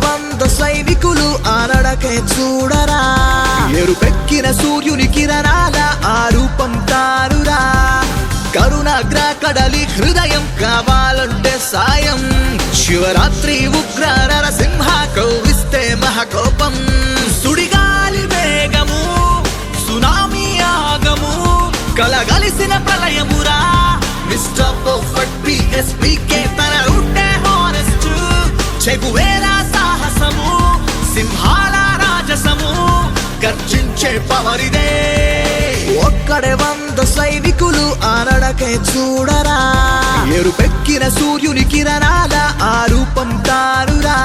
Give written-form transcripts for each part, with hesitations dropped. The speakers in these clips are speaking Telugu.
వంద సైనికులు ఆనడకే చూడరా ఎరుపెక్కిన సూర్యుని కిరణాల ఆ రూపం తారురా కరుణాగ్ర కడలి హృదయం కావాలంటే సాయం శివరాత్రి ఉగ్ర నరసింహ కౌగిస్తే మహాకోపం సుడిగాలి వేగము సునామీ ఆగము కలగలిసిన ప్రళయమురా మిస్టర్ పర్ఫెక్ట్ పిఎస్పీకే తన రూటే హానెస్ట్ చెగువేరా సాహసము సింహాల రాజసము గర్జించే పవరిదే ఒక్కడే వంద సైనికులు ఆనడకే చూడరా ఎరుపెక్కిన సూర్యుని కిరణాల ఆ రూపం తారురా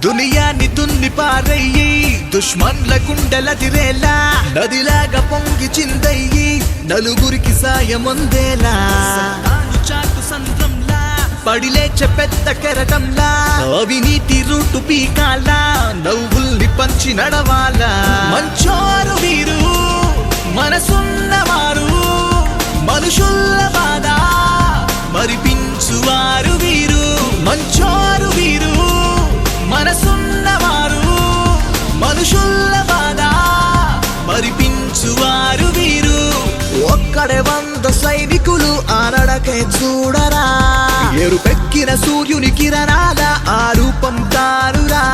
దునియాని దున్ని పారయ్యి దుష్మన్ల గుండెలదిరేలా నదిలాగా పొంగి చిందయ్యి నలుగురికి సాయమందేలా చాటు సంద్రంలా పడిలేచ పెద్ద కెరటంలా అవినీతి రూటు పీకాలా నవ్వుల్ని పంచి నడవాలా మంచోరు వీరు మనసున్నవారు మనుషుల్ల బాధ మరిపించువారు వీరు మంచోరు వీరు మనసున్నవారు మనుషుల్ల బాధ మరిపించువారు వీరు ఒక్కడే వంద సైనికులు ఆనడకే చూడరా ఎరుపెక్కిన సూర్యుని కిరణాల ఆ రూపం తారురా